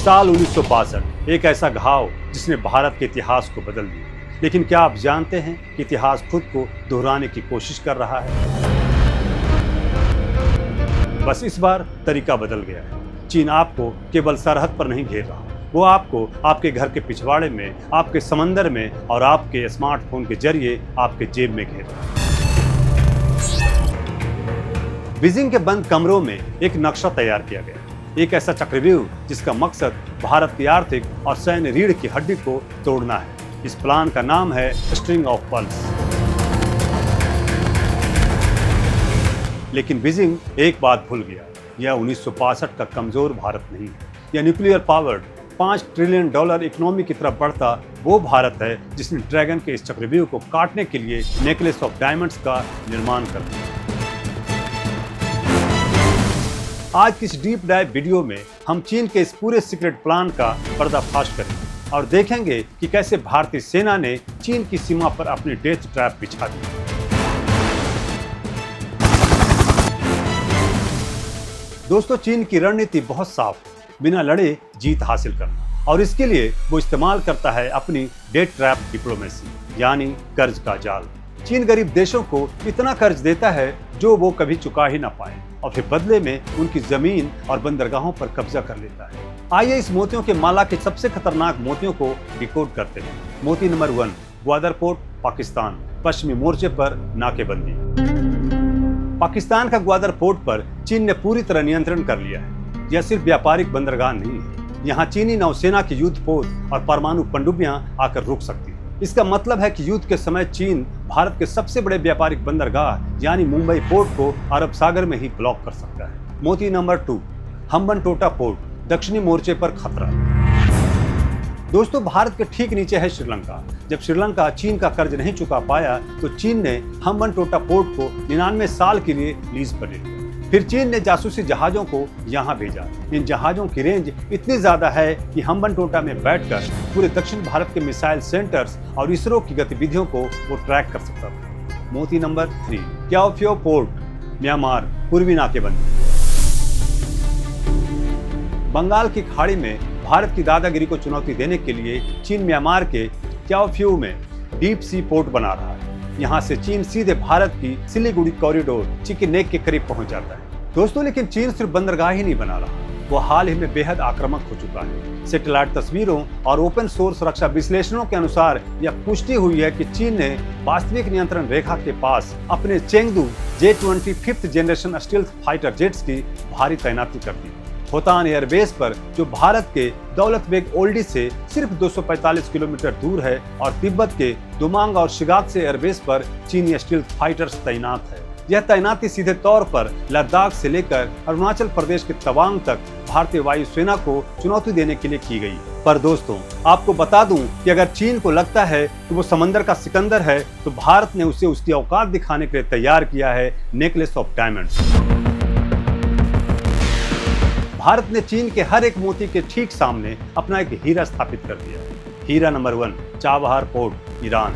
साल 1962 एक ऐसा घाव जिसने भारत के इतिहास को बदल दिया। लेकिन क्या आप जानते हैं कि इतिहास खुद को दोहराने की कोशिश कर रहा है? बस इस बार तरीका बदल गया है। चीन आपको केवल सरहद पर नहीं घेर रहा, वो आपको आपके घर के पिछवाड़े में, आपके समंदर में और आपके स्मार्टफोन के जरिए आपके जेब में घेर रहा है। बीजिंग के बंद कमरों में एक नक्शा तैयार किया गया, एक ऐसा चक्रव्यूह जिसका मकसद भारत की आर्थिक और सैन्य रीढ़ की हड्डी को तोड़ना है। इस प्लान का नाम है स्ट्रिंग ऑफ पर्ल्स। लेकिन बीजिंग एक बात भूल गया, यह 1962 का कमजोर भारत नहीं है। यह न्यूक्लियर पावर्ड $5 ट्रिलियन इकोनॉमी की तरफ बढ़ता वो भारत है जिसने ड्रैगन के इस चक्रव्यूह को काटने के लिए नेकलेस ऑफ डायमंड्स का निर्माण कर दिया। आज की इस डीप डाइव वीडियो में हम चीन के इस पूरे सीक्रेट प्लान का पर्दाफाश करेंगे और देखेंगे कि कैसे भारतीय सेना ने चीन की सीमा पर अपनी डेथ ट्रैप बिछा दी। दोस्तों, चीन की रणनीति बहुत साफ है, बिना लड़े जीत हासिल करना, और इसके लिए वो इस्तेमाल करता है अपनी डेथ ट्रैप डिप्लोमेसी, यानी कर्ज का जाल। चीन गरीब देशों को इतना कर्ज देता है जो वो कभी चुका ही ना पाए, और फिर बदले में उनकी जमीन और बंदरगाहों पर कब्जा कर लेता है। आइए इस मोतियों के माला के सबसे खतरनाक मोतियों को डिकोड करते हैं। मोती नंबर 1, ग्वादर पोर्ट, पाकिस्तान, पश्चिमी मोर्चे पर नाकेबंदी। पाकिस्तान का ग्वादर पोर्ट पर चीन ने पूरी तरह नियंत्रण कर लिया है। यह सिर्फ व्यापारिक बंदरगाह नहीं है, यहाँ चीनी नौसेना की युद्धपोत और परमाणु पनडुब्बियां आकर रुक सकती है। इसका मतलब है कि युद्ध के समय चीन भारत के सबसे बड़े व्यापारिक बंदरगाह यानी मुंबई पोर्ट को अरब सागर में ही ब्लॉक कर सकता है। मोती नंबर 2, हम्बनटोटा पोर्ट, दक्षिणी मोर्चे पर खतरा। दोस्तों, भारत के ठीक नीचे है श्रीलंका। जब श्रीलंका चीन का कर्ज नहीं चुका पाया तो चीन ने हम्बनटोटा पोर्ट को 99 साल के लिए लीज पर ले लिया। फिर चीन ने जासूसी जहाजों को यहाँ भेजा। इन जहाजों की रेंज इतनी ज्यादा है कि हम्बनटोटा में बैठकर पूरे दक्षिण भारत के मिसाइल सेंटर्स और इसरो की गतिविधियों को वो ट्रैक कर सकता था। मोती नंबर 3, क्याओफियो पोर्ट, म्यांमार, पूर्वी नाकेबंदी। बंगाल की खाड़ी में भारत की दादागिरी को चुनौती देने के लिए चीन म्यांमार के क्याओफियो में डीप सी पोर्ट बना रहा है। यहाँ से चीन सीधे भारत की सिलीगुड़ी कॉरिडोर चिकन नेक के करीब पहुंच जाता है। दोस्तों, लेकिन चीन सिर्फ बंदरगाह ही नहीं बना रहा, वो हाल ही में बेहद आक्रामक हो चुका है। सैटेलाइट तस्वीरों और ओपन सोर्स रक्षा विश्लेषणों के अनुसार यह पुष्टि हुई है कि चीन ने वास्तविक नियंत्रण रेखा के पास अपने Chengdu J-20 5th generation stealth fighter jets की भारी तैनाती कर दी। होतान एयरबेस पर, जो भारत के दौलत बेग ओल्डी से सिर्फ 245 किलोमीटर दूर है, और तिब्बत के दुमांग और शिगात्से एयरबेस पर चीनी स्टील्थ फाइटर्स तैनात है। यह तैनाती सीधे तौर पर लद्दाख से लेकर अरुणाचल प्रदेश के तवांग तक भारतीय वायुसेना को चुनौती देने के लिए की गई। पर दोस्तों, आपको बता दूं कि अगर चीन को लगता है कि वो समंदर का सिकंदर है, तो भारत ने उसे उसकी औकात दिखाने के लिए तैयार किया है नेकलेस ऑफ डायमंड्स। भारत ने चीन के हर एक मोती के ठीक सामने अपना एक हीरा स्थापित कर दिया। हीरा नंबर 1, चाबहार पोर्ट, ईरान।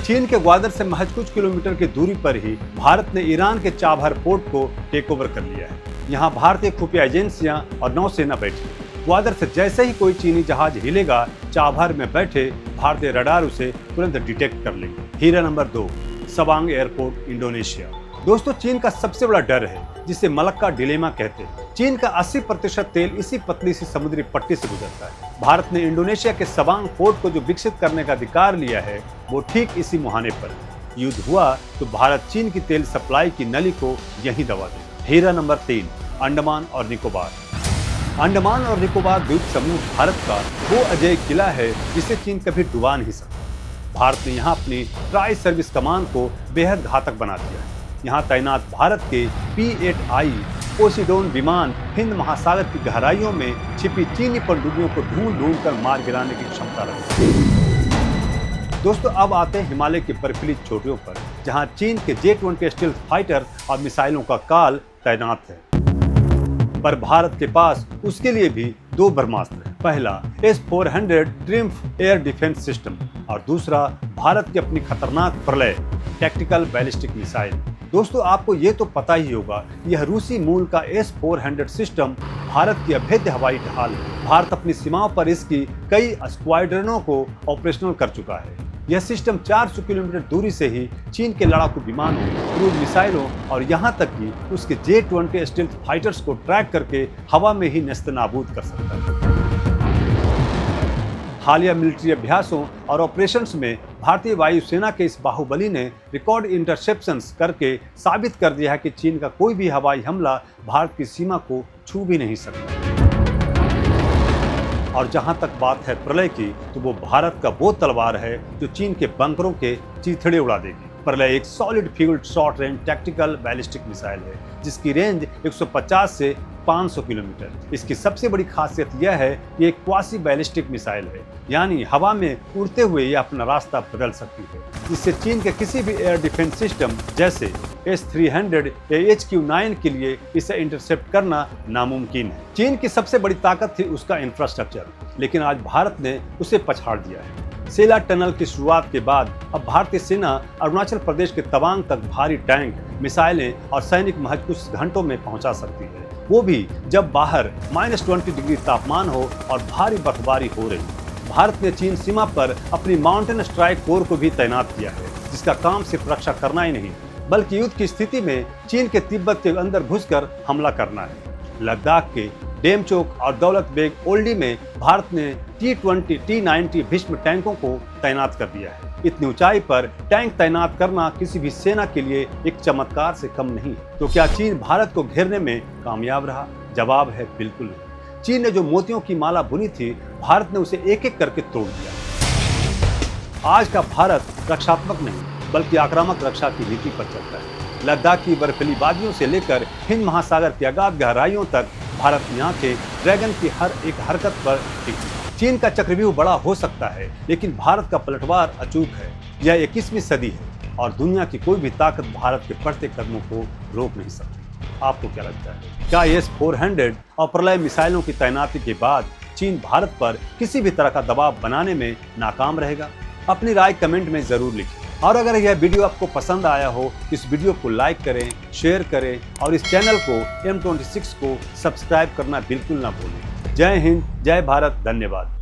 चीन के ग्वादर से महज कुछ किलोमीटर की दूरी पर ही भारत ने ईरान के चाबहार पोर्ट को टेक ओवर कर लिया है। यहाँ भारतीय खुफिया एजेंसियां और नौसेना बैठी। ग्वादर से जैसे ही कोई चीनी जहाज हिलेगा, चाबहार में बैठे भारतीय रडार उसे तुरंत डिटेक्ट कर लेंगे। हीरा नंबर 2, सवांग एयरपोर्ट, इंडोनेशिया। दोस्तों, चीन का सबसे बड़ा डर है जिसे मलक्का डिलेमा कहते हैं। चीन का 80% तेल इसी पतली सी समुद्री पट्टी से गुजरता है। भारत ने इंडोनेशिया के सवांग पोर्ट को जो विकसित करने का अधिकार लिया है, वो ठीक इसी मुहाने पर। युद्ध हुआ तो भारत चीन की तेल सप्लाई की नली को यहीं दबा देगा। हीरा नंबर 3, अंडमान और निकोबार। अंडमान और निकोबार द्वीप समूह भारत का वो अजय किला है जिसे चीन कभी डुबा नहीं सकता। भारत ने यहाँ अपनी ट्राई सर्विस कमान को बेहद घातक बना दिया है। यहाँ तैनात भारत के P-8I पोसिडोन विमान हिंद महासागर की गहराइयों में छिपी चीनी पनडुब्बियों को ढूंढ कर मार गिराने की क्षमता रखती है। दोस्तों, अब आते हैं हिमालय की बर्फीली चोटियों पर, जहाँ चीन के J-20 स्टील्थ फाइटर और मिसाइलों का काल तैनात है। पर भारत के पास उसके लिए भी 2 ब्रह्मास्त्र हैं। पहला S-400 triumph air defence system, और दूसरा भारत की अपनी खतरनाक प्रलय टैक्टिकल बैलिस्टिक मिसाइल। दोस्तों, आपको ये तो पता ही होगा, यह रूसी मूल का S-400 सिस्टम भारत की अभेद्य हवाई ढाल है। भारत अपनी सीमाओं पर इसकी कई स्क्वाड्रनों को ऑपरेशनल कर चुका है। यह सिस्टम 400 किलोमीटर दूरी से ही चीन के लड़ाकू विमानों, क्रूज मिसाइलों और यहां तक कि उसके J-20 स्टेल्थ फाइटर्स को ट्रैक करके हवा में ही नेस्तनाबूद कर सकता है। हालिया मिलिट्री अभ्यासों और ऑपरेशंस में भारतीय वायुसेना के इस बाहुबली ने रिकॉर्ड इंटरसेप्शंस करके साबित कर दिया है कि चीन का कोई भी हवाई हमला भारत की सीमा को छू भी नहीं सकता। और जहां तक बात है प्रलय की, तो वो भारत का वो तलवार है जो चीन के बंकरों के चीथड़े उड़ा देगी। प्रलय एक solid fuelled short range tactical ballistic missile है जिसकी रेंज 150 से 500 किलोमीटर। इसकी सबसे बड़ी खासियत यह है कि एक क्वासी बैलिस्टिक मिसाइल है, यानी हवा में उड़ते हुए यह अपना रास्ता बदल सकती है, जिससे चीन के किसी भी एयर डिफेंस सिस्टम जैसे S-300 या HQ-9 के लिए इसे इंटरसेप्ट करना नामुमकिन है। चीन की सबसे बड़ी ताकत थी उसका इंफ्रास्ट्रक्चर, लेकिन आज भारत ने उसे पछाड़ दिया है। सेला टनल की शुरुआत के बाद अब भारतीय सेना अरुणाचल प्रदेश के तवांग तक भारी टैंक, मिसाइलें और सैनिक महज कुछ घंटों में पहुंचा सकती है, वो भी जब बाहर -20 डिग्री तापमान हो और भारी बर्फबारी हो रही। भारत ने चीन सीमा पर अपनी माउंटेन स्ट्राइक कोर को भी तैनात किया है, जिसका काम सिर्फ रक्षा करना ही नहीं बल्कि युद्ध की स्थिति में चीन के तिब्बत के अंदर घुसकर हमला करना है। लद्दाख के डेमचोक और दौलत बेग ओल्डी में भारत ने T-20, T-90 भीष्म टैंकों को तैनात कर दिया है। इतनी ऊंचाई पर टैंक तैनात करना किसी भी सेना के लिए एक चमत्कार से कम नहीं। तो क्या चीन भारत को घेरने में कामयाब रहा? जवाब है बिल्कुल नहीं। चीन ने जो मोतियों की माला बुनी थी, भारत ने उसे एक एक करके तोड़ दिया। आज का भारत रक्षात्मक नहीं बल्कि आक्रामक रक्षा की नीति पर चलता है। लद्दाख की बर्फीली वादियों से लेकर हिंद महासागर की अगाध गहराइयों तक भारत की आंखें ड्रैगन की हर एक हरकत पर टिकी। चीन का चक्रव्यूह बड़ा हो सकता है, लेकिन भारत का पलटवार अचूक है। यह 21वीं सदी है और दुनिया की कोई भी ताकत भारत के बढ़ते कदमों को रोक नहीं सकती। आपको क्या लगता है? क्या S-400 और प्रलय मिसाइलों की तैनाती के बाद चीन भारत पर किसी भी तरह का दबाव बनाने में नाकाम रहेगा? अपनी राय कमेंट में जरूर लिखें। और अगर यह वीडियो आपको पसंद आया हो, इस वीडियो को लाइक करें, शेयर करें और इस चैनल को M26 को सब्सक्राइब करना बिल्कुल ना भूलें। जय हिंद, जय भारत, धन्यवाद।